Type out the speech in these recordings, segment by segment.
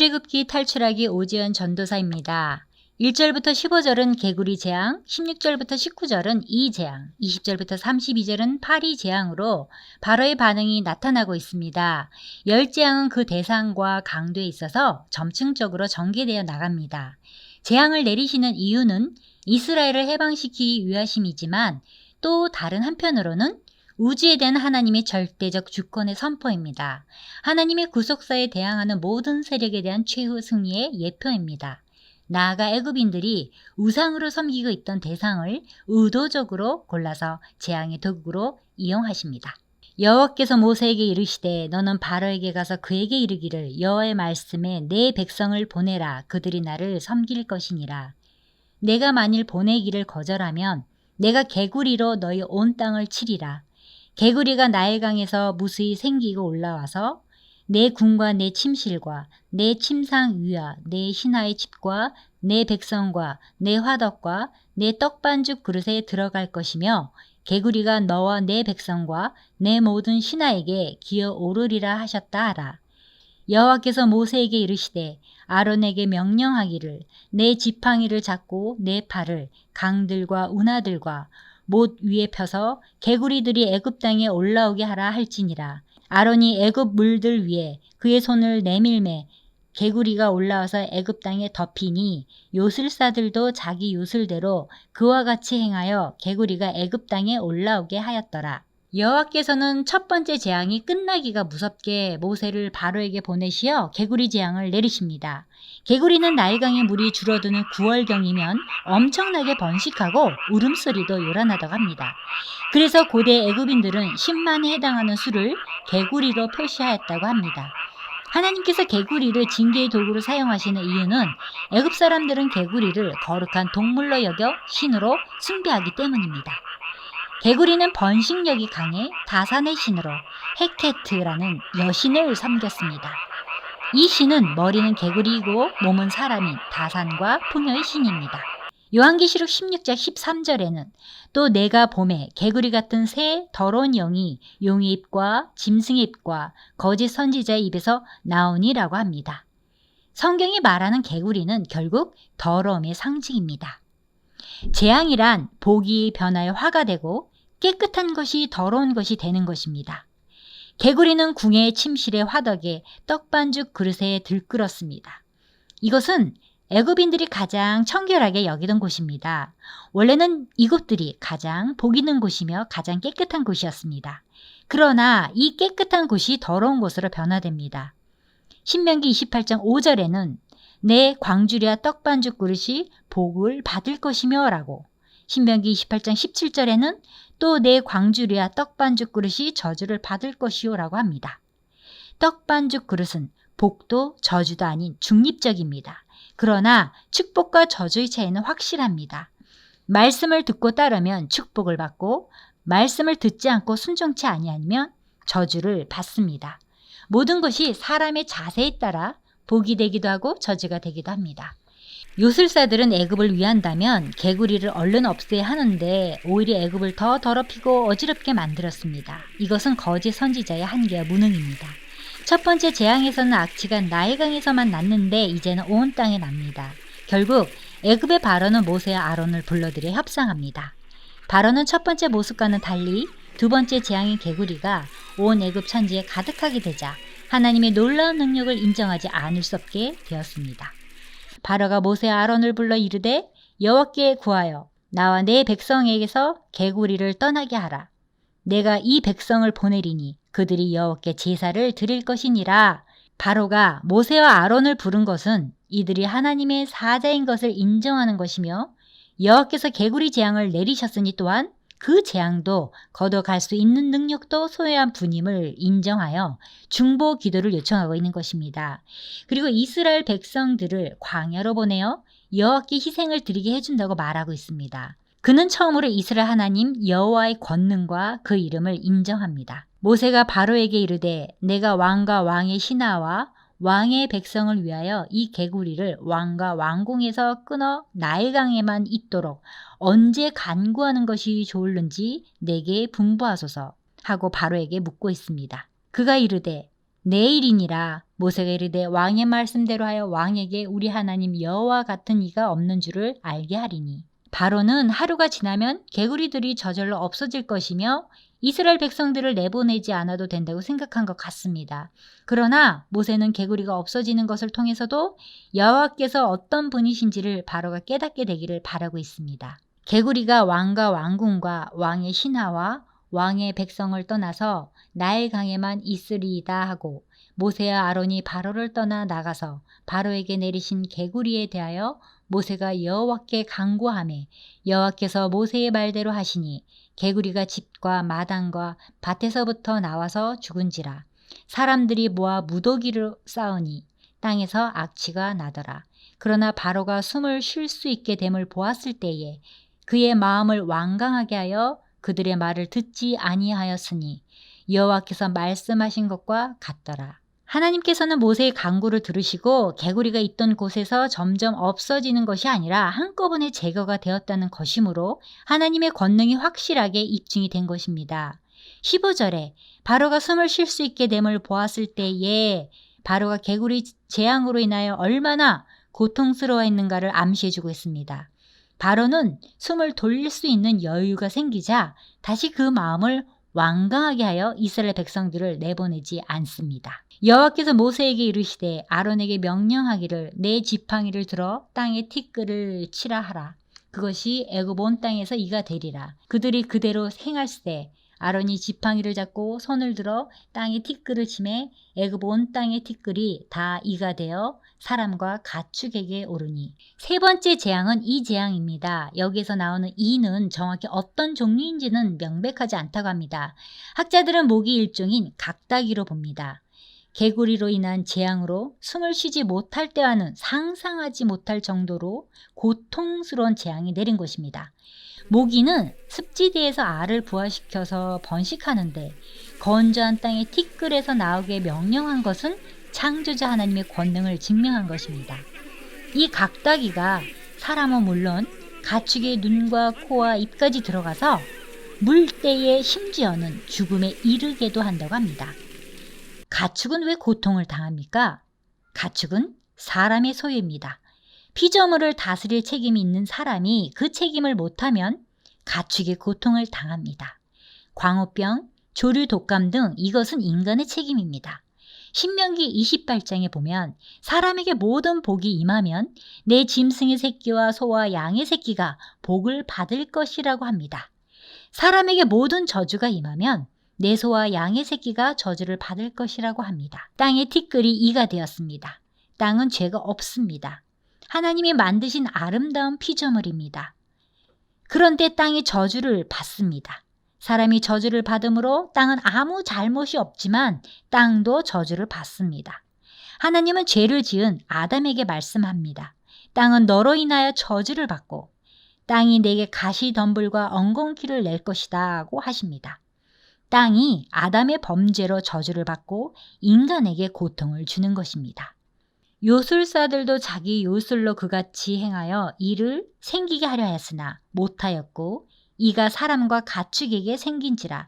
출애굽기 탈출하기 오지연 전도사입니다. 1절부터 15절은 개구리 재앙, 16절부터 19절은 이 재앙, 20절부터 32절은 파리 재앙으로 바로의 반응이 나타나고 있습니다. 10재앙은 그 대상과 강도에 있어서 점층적으로 전개되어 나갑니다. 재앙을 내리시는 이유는 이스라엘을 해방시키기 위하심이지만 또 다른 한편으로는 우주에 대한 하나님의 절대적 주권의 선포입니다. 하나님의 구속사에 대항하는 모든 세력에 대한 최후 승리의 예표입니다. 나아가 애굽인들이 우상으로 섬기고 있던 대상을 의도적으로 골라서 재앙의 도구로 이용하십니다. 여호와께서 모세에게 이르시되 너는 바로에게 가서 그에게 이르기를 여호와의 말씀에 내 백성을 보내라. 그들이 나를 섬길 것이니라. 내가 만일 보내기를 거절하면 내가 개구리로 너희 온 땅을 치리라. 개구리가 나일강에서 무수히 생기고 올라와서 내 궁과 내 침실과 내 침상 위와 내 신하의 집과 내 백성과 내 화덕과 내 떡반죽 그릇에 들어갈 것이며 개구리가 너와 내 백성과 내 모든 신하에게 기어 오르리라 하셨다 하라. 여호와께서 모세에게 이르시되 아론에게 명령하기를 내 지팡이를 잡고 내 팔을 강들과 운하들과 못 위에 펴서 개구리들이 애굽 땅에 올라오게 하라 할지니라. 아론이 애굽 물들 위에 그의 손을 내밀매 개구리가 올라와서 애굽 땅에 덮이니 요술사들도 자기 요술대로 그와 같이 행하여 개구리가 애굽 땅에 올라오게 하였더라. 여호와께서는 첫 번째 재앙이 끝나기가 무섭게 모세를 바로에게 보내시어 개구리 재앙을 내리십니다. 개구리는 나일강의 물이 줄어드는 9월경이면 엄청나게 번식하고 울음소리도 요란하다고 합니다. 그래서 고대 애굽인들은 10만에 해당하는 수를 개구리로 표시하였다고 합니다. 하나님께서 개구리를 징계의 도구로 사용하시는 이유는 애굽 사람들은 개구리를 거룩한 동물로 여겨 신으로 숭배하기 때문입니다. 개구리는 번식력이 강해 다산의 신으로 헤케트라는 여신을 섬겼습니다. 이 신은 머리는 개구리이고 몸은 사람인 다산과 풍요의 신입니다. 요한계시록 16장 13절에는 또 내가 봄에 개구리 같은 새 더러운 영이 용의 입과 짐승의 입과 거짓 선지자의 입에서 나오니라고 합니다. 성경이 말하는 개구리는 결국 더러움의 상징입니다. 재앙이란 복이 변화의 화가 되고 깨끗한 것이 더러운 것이 되는 것입니다. 개구리는 궁의 침실의 화덕에 떡반죽 그릇에 들끓었습니다. 이것은 애굽인들이 가장 청결하게 여기던 곳입니다. 원래는 이곳들이 가장 복 있는 곳이며 가장 깨끗한 곳이었습니다. 그러나 이 깨끗한 곳이 더러운 곳으로 변화됩니다. 신명기 28장 5절에는 내 광주리와 떡반죽 그릇이 복을 받을 것이며 라고, 신명기 28장 17절에는 또 내 광주리와 떡반죽 그릇이 저주를 받을 것이요 라고 합니다. 떡반죽 그릇은 복도 저주도 아닌 중립적입니다. 그러나 축복과 저주의 차이는 확실합니다. 말씀을 듣고 따르면 축복을 받고 말씀을 듣지 않고 순종치 아니하면 저주를 받습니다. 모든 것이 사람의 자세에 따라 복이 되기도 하고 저주가 되기도 합니다. 요술사들은 애굽을 위한다면 개구리를 얼른 없애야 하는데 오히려 애굽을 더 더럽히고 어지럽게 만들었습니다. 이것은 거짓 선지자의 한계와 무능입니다. 첫 번째 재앙에서는 악취가 나일강에서만 났는데 이제는 온 땅에 납니다. 결국 애굽의 바로는 모세와 아론을 불러들여 협상합니다. 바로는 첫 번째 모습과는 달리 두 번째 재앙인 개구리가 온 애굽 천지에 가득하게 되자 하나님의 놀라운 능력을 인정하지 않을 수 없게 되었습니다. 바로가 모세와 아론을 불러 이르되 여호와께 구하여 나와 내 백성에게서 개구리를 떠나게 하라. 내가 이 백성을 보내리니 그들이 여호와께 제사를 드릴 것이니라. 바로가 모세와 아론을 부른 것은 이들이 하나님의 사자인 것을 인정하는 것이며 여호와께서 개구리 재앙을 내리셨으니 또한 그 재앙도 걷어갈 수 있는 능력도 소유한 분임을 인정하여 중보 기도를 요청하고 있는 것입니다. 그리고 이스라엘 백성들을 광야로 보내어 여호와께 희생을 드리게 해준다고 말하고 있습니다. 그는 처음으로 이스라엘 하나님 여호와의 권능과 그 이름을 인정합니다. 모세가 바로에게 이르되 내가 왕과 왕의 신하와 왕의 백성을 위하여 이 개구리를 왕과 왕궁에서 끊어 나일강에만 있도록 언제 간구하는 것이 좋을는지 내게 분부하소서 하고 바로에게 묻고 있습니다. 그가 이르되 내일이니라. 모세가 이르되 왕의 말씀대로 하여 왕에게 우리 하나님 여호와 같은 이가 없는 줄을 알게 하리니. 바로는 하루가 지나면 개구리들이 저절로 없어질 것이며 이스라엘 백성들을 내보내지 않아도 된다고 생각한 것 같습니다. 그러나 모세는 개구리가 없어지는 것을 통해서도 여호와께서 어떤 분이신지를 바로가 깨닫게 되기를 바라고 있습니다. 개구리가 왕과 왕궁과 왕의 신하와 왕의 백성을 떠나서 나일강에만 있으리이다 하고 모세와 아론이 바로를 떠나 나가서 바로에게 내리신 개구리에 대하여 모세가 여호와께 간구하매 여호와께서 모세의 말대로 하시니 개구리가 집과 마당과 밭에서부터 나와서 죽은지라. 사람들이 모아 무더기를 쌓으니 땅에서 악취가 나더라. 그러나 바로가 숨을 쉴 수 있게 됨을 보았을 때에 그의 마음을 완강하게 하여 그들의 말을 듣지 아니하였으니 여호와께서 말씀하신 것과 같더라. 하나님께서는 모세의 간구를 들으시고 개구리가 있던 곳에서 점점 없어지는 것이 아니라 한꺼번에 제거가 되었다는 것이므로 하나님의 권능이 확실하게 입증이 된 것입니다. 15절에 바로가 숨을 쉴 수 있게 됨을 보았을 때에 바로가 개구리 재앙으로 인하여 얼마나 고통스러워했는가를 암시해주고 있습니다. 바로는 숨을 돌릴 수 있는 여유가 생기자 다시 그 마음을 완강하게 하여 이스라엘 백성들을 내보내지 않습니다. 여호와께서 모세에게 이르시되 아론에게 명령하기를 내 지팡이를 들어 땅에 티끌을 치라 하라. 그것이 애굽 온 땅에서 이가 되리라. 그들이 그대로 행할세 아론이 지팡이를 잡고 손을 들어 땅에 티끌을 치매 애굽 온 땅의 티끌이 다 이가 되어 사람과 가축에게 오르니. 세 번째 재앙은 이 재앙입니다. 여기서 나오는 이는 정확히 어떤 종류인지는 명백하지 않다고 합니다. 학자들은 모기 일종인 각다기로 봅니다. 개구리로 인한 재앙으로 숨을 쉬지 못할 때와는 상상하지 못할 정도로 고통스러운 재앙이 내린 것입니다. 모기는 습지대에서 알을 부화시켜서 번식하는데 건조한 땅에 티끌에서 나오게 명령한 것은 창조자 하나님의 권능을 증명한 것입니다. 이 각다기가 사람은 물론 가축의 눈과 코와 입까지 들어가서 물때에 심지어는 죽음에 이르게도 한다고 합니다. 가축은 왜 고통을 당합니까? 가축은 사람의 소유입니다. 피조물을 다스릴 책임이 있는 사람이 그 책임을 못하면 가축의 고통을 당합니다. 광우병, 조류 독감 등 이것은 인간의 책임입니다. 신명기 28장에 보면 사람에게 모든 복이 임하면 내 짐승의 새끼와 소와 양의 새끼가 복을 받을 것이라고 합니다. 사람에게 모든 저주가 임하면 내 소와 양의 새끼가 저주를 받을 것이라고 합니다. 땅의 티끌이 이가 되었습니다. 땅은 죄가 없습니다. 하나님이 만드신 아름다운 피조물입니다. 그런데 땅이 저주를 받습니다. 사람이 저주를 받음으로 땅은 아무 잘못이 없지만 땅도 저주를 받습니다. 하나님은 죄를 지은 아담에게 말씀합니다. 땅은 너로 인하여 저주를 받고 땅이 내게 가시덤불과 엉겅퀴를 낼 것이다고 하십니다. 땅이 아담의 범죄로 저주를 받고 인간에게 고통을 주는 것입니다. 요술사들도 자기 요술로 그같이 행하여 이를 생기게 하려 하였으나 못하였고 이가 사람과 가축에게 생긴지라.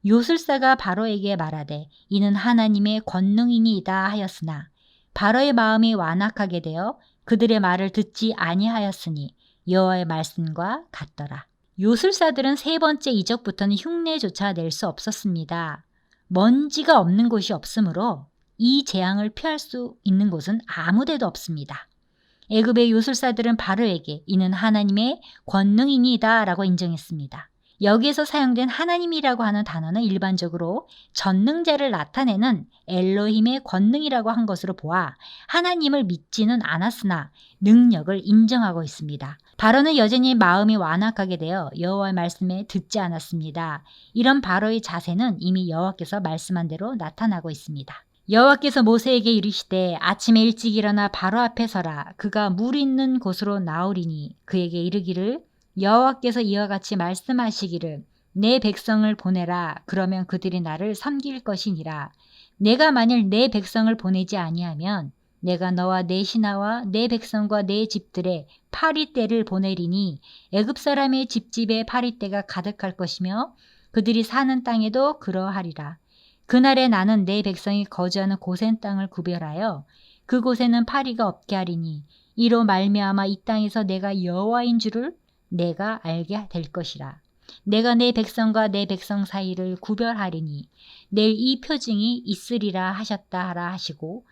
요술사가 바로에게 말하되 이는 하나님의 권능이니이다 하였으나 바로의 마음이 완악하게 되어 그들의 말을 듣지 아니하였으니 여호와의 말씀과 같더라. 요술사들은 세 번째 이적부터는 흉내조차 낼 수 없었습니다. 먼지가 없는 곳이 없으므로 이 재앙을 피할 수 있는 곳은 아무데도 없습니다. 애굽의 요술사들은 바로에게 이는 하나님의 권능이니이다 라고 인정했습니다. 여기에서 사용된 하나님이라고 하는 단어는 일반적으로 전능자를 나타내는 엘로힘의 권능이라고 한 것으로 보아 하나님을 믿지는 않았으나 능력을 인정하고 있습니다. 바로는 여전히 마음이 완악하게 되어 여호와의 말씀에 듣지 않았습니다. 이런 바로의 자세는 이미 여호와께서 말씀한 대로 나타나고 있습니다. 여호와께서 모세에게 이르시되 아침에 일찍 일어나 바로 앞에 서라. 그가 물 있는 곳으로 나오리니 그에게 이르기를 여호와께서 이와 같이 말씀하시기를 내 백성을 보내라. 그러면 그들이 나를 섬길 것이니라. 내가 만일 내 백성을 보내지 아니하면 내가 너와 내 신하와 내 백성과 내 집들에 파리떼를 보내리니 애굽 사람의 집집에 파리떼가 가득할 것이며 그들이 사는 땅에도 그러하리라. 그날에 나는 내 백성이 거주하는 고센 땅을 구별하여 그곳에는 파리가 없게 하리니 이로 말미암아 이 땅에서 내가 여호와인 줄을 내가 알게 될 것이라. 내가 내 백성과 내 백성 사이를 구별하리니 내일 이 표징이 있으리라 하셨다 하라 하시고,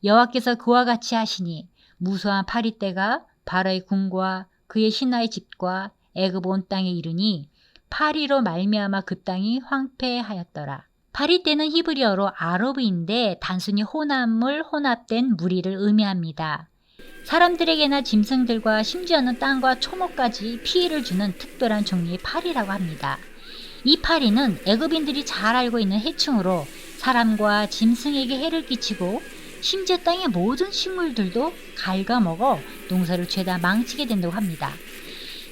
여호와께서 그와 같이 하시니 무수한 파리떼가 바로의 궁과 그의 신하의 집과 애굽 온 땅에 이르니 파리로 말미암아 그 땅이 황폐하였더라. 파리떼는 히브리어로 아로브인데 단순히 혼합물, 혼합된 무리를 의미합니다. 사람들에게나 짐승들과 심지어는 땅과 초목까지 피해를 주는 특별한 종류의 파리라고 합니다. 이 파리는 애굽인들이 잘 알고 있는 해충으로 사람과 짐승에게 해를 끼치고 심지어 땅의 모든 식물들도 갉아먹어 농사를 죄다 망치게 된다고 합니다.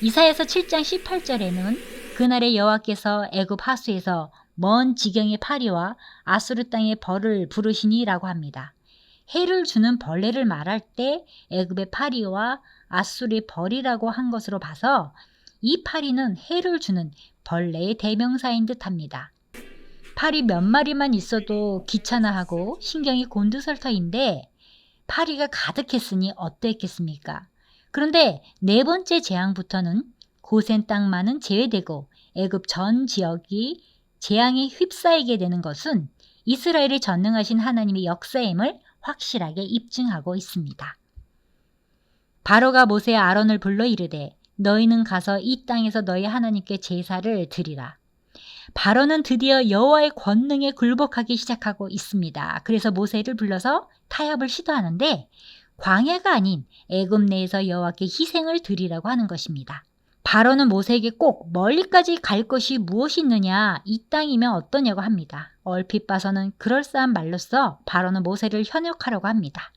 이사야서 7장 18절에는 그날에 여호와께서 애굽 하수에서 먼 지경의 파리와 아수르 땅의 벌을 부르시니라고 합니다. 해를 주는 벌레를 말할 때 애굽의 파리와 아수르의 벌이라고 한 것으로 봐서 이 파리는 해를 주는 벌레의 대명사인 듯합니다. 파리 몇 마리만 있어도 귀찮아하고 신경이 곤두설터인데 파리가 가득했으니 어땠겠습니까? 그런데 네 번째 재앙부터는 고센 땅만은 제외되고 애굽 전 지역이 재앙에 휩싸이게 되는 것은 이스라엘의 전능하신 하나님의 역사임을 확실하게 입증하고 있습니다. 바로가 모세 아론을 불러 이르되 너희는 가서 이 땅에서 너희 하나님께 제사를 드리라. 바로는 드디어 여호와의 권능에 굴복하기 시작하고 있습니다. 그래서 모세를 불러서 타협을 시도하는데 광야가 아닌 애굽 내에서 여호와께 희생을 드리라고 하는 것입니다. 바로는 모세에게 꼭 멀리까지 갈 것이 무엇이 있느냐, 이 땅이면 어떠냐고 합니다. 얼핏 봐서는 그럴싸한 말로써 바로는 모세를 현혹하려고 합니다.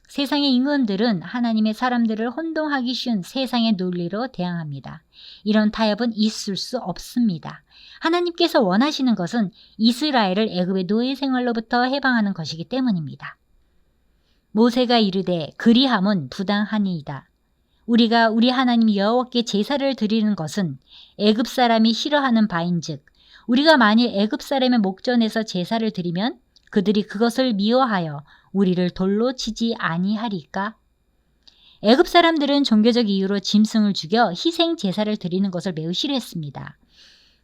세상의 임금들은 하나님의 사람들을 혼동하기 쉬운 세상의 논리로 대항합니다. 이런 타협은 있을 수 없습니다. 하나님께서 원하시는 것은 이스라엘을 애굽의 노예 생활로부터 해방하는 것이기 때문입니다. 모세가 이르되 그리함은 부당하니이다. 우리가 우리 하나님 여호와께 제사를 드리는 것은 애굽 사람이 싫어하는 바인즉 우리가 만일 애굽 사람의 목전에서 제사를 드리면 그들이 그것을 미워하여 우리를 돌로 치지 아니하리까? 애굽 사람들은 종교적 이유로 짐승을 죽여 희생 제사를 드리는 것을 매우 싫어했습니다.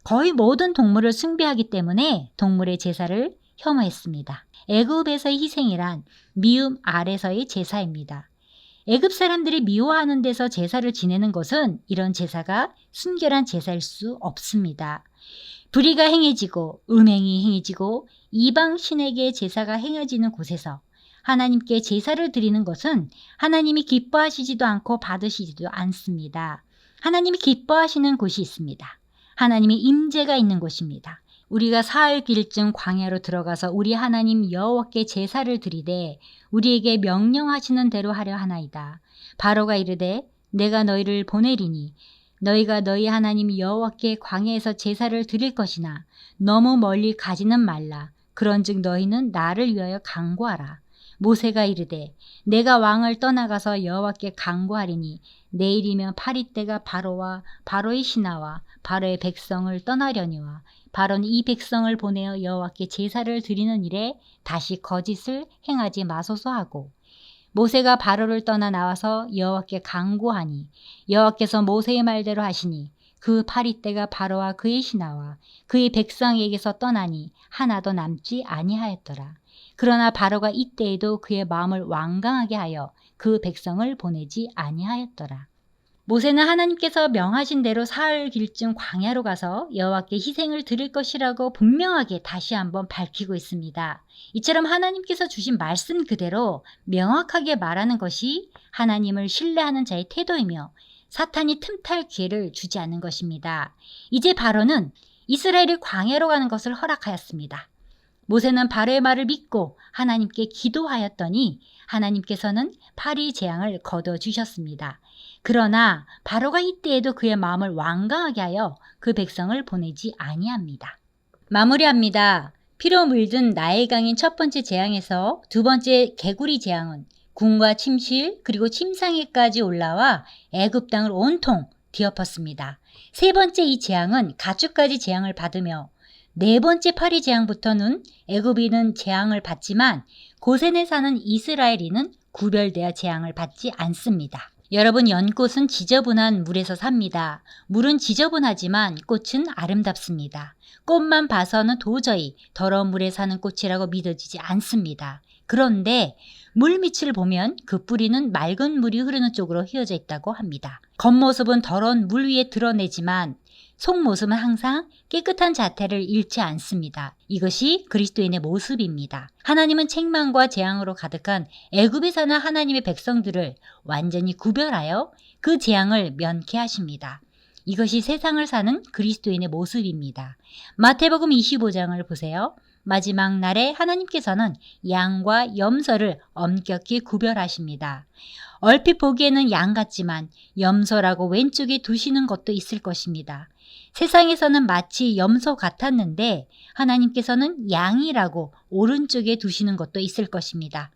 거의 모든 동물을 숭배하기 때문에 동물의 제사를 혐오했습니다. 애굽에서의 희생이란 미움 아래서의 제사입니다. 애굽 사람들이 미워하는 데서 제사를 지내는 것은 이런 제사가 순결한 제사일 수 없습니다. 불의가 행해지고 음행이 행해지고 이방 신에게 제사가 행해지는 곳에서 하나님께 제사를 드리는 것은 하나님이 기뻐하시지도 않고 받으시지도 않습니다. 하나님이 기뻐하시는 곳이 있습니다. 하나님의 임재가 있는 곳입니다. 우리가 사흘 길쯤 광야로 들어가서 우리 하나님 여호와께 제사를 드리되 우리에게 명령하시는 대로 하려 하나이다. 바로가 이르되 내가 너희를 보내리니 너희가 너희 하나님 여호와께 광야에서 제사를 드릴 것이나 너무 멀리 가지는 말라. 그런즉 너희는 나를 위하여 간구하라. 모세가 이르되 내가 왕을 떠나가서 여호와께 간구하리니 내일이면 파리떼가 바로와 바로의 신하와 바로의 백성을 떠나려니와 바로는 이 백성을 보내어 여호와께 제사를 드리는 일에 다시 거짓을 행하지 마소서 하고, 모세가 바로를 떠나 나와서 여호와께 간구하니 여호와께서 모세의 말대로 하시니 그 파리떼가 바로와 그의 신하와 그의 백성에게서 떠나니 하나도 남지 아니하였더라. 그러나 바로가 이때에도 그의 마음을 완강하게 하여 그 백성을 보내지 아니하였더라. 모세는 하나님께서 명하신 대로 사흘 길쯤 광야로 가서 여호와께 희생을 드릴 것이라고 분명하게 다시 한번 밝히고 있습니다. 이처럼 하나님께서 주신 말씀 그대로 명확하게 말하는 것이 하나님을 신뢰하는 자의 태도이며 사탄이 틈탈 기회를 주지 않는 것입니다. 이제 바로는 이스라엘이 광야로 가는 것을 허락하였습니다. 모세는 바로의 말을 믿고 하나님께 기도하였더니 하나님께서는 파리 재앙을 거둬주셨습니다. 그러나 바로가 이때에도 그의 마음을 완강하게 하여 그 백성을 보내지 아니합니다. 마무리합니다. 피로 물든 나일강인 첫 번째 재앙에서 두 번째 개구리 재앙은 군과 침실 그리고 침상에까지 올라와 애굽 땅을 온통 뒤엎었습니다. 세 번째 이 재앙은 가축까지 재앙을 받으며 네 번째 파리 재앙부터는 애굽인은 재앙을 받지만 고센에 사는 이스라엘인은 구별되어 재앙을 받지 않습니다. 여러분, 연꽃은 지저분한 물에서 삽니다. 물은 지저분하지만 꽃은 아름답습니다. 꽃만 봐서는 도저히 더러운 물에 사는 꽃이라고 믿어지지 않습니다. 그런데 물밑을 보면 그 뿌리는 맑은 물이 흐르는 쪽으로 휘어져 있다고 합니다. 겉모습은 더러운 물 위에 드러내지만 속모습은 항상 깨끗한 자태를 잃지 않습니다. 이것이 그리스도인의 모습입니다. 하나님은 책망과 재앙으로 가득한 애굽에 사는 하나님의 백성들을 완전히 구별하여 그 재앙을 면케하십니다. 이것이 세상을 사는 그리스도인의 모습입니다. 마태복음 25장을 보세요. 마지막 날에 하나님께서는 양과 염소를 엄격히 구별하십니다. 얼핏 보기에는 양 같지만 염소라고 왼쪽에 두시는 것도 있을 것입니다. 세상에서는 마치 염소 같았는데 하나님께서는 양이라고 오른쪽에 두시는 것도 있을 것입니다.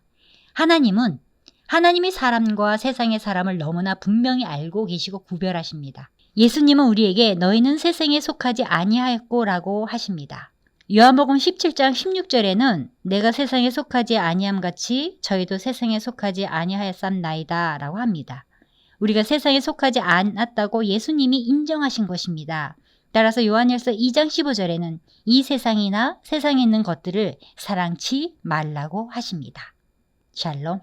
하나님은 하나님이 사람과 세상의 사람을 너무나 분명히 알고 계시고 구별하십니다. 예수님은 우리에게 너희는 세상에 속하지 아니하였고라고 하십니다. 요한복음 17장 16절에는 내가 세상에 속하지 아니함 같이 저희도 세상에 속하지 아니하였삼나이다 라고 합니다. 우리가 세상에 속하지 않았다고 예수님이 인정하신 것입니다. 따라서 요한일서 2장 15절에는 이 세상이나 세상에 있는 것들을 사랑치 말라고 하십니다. 샬롬.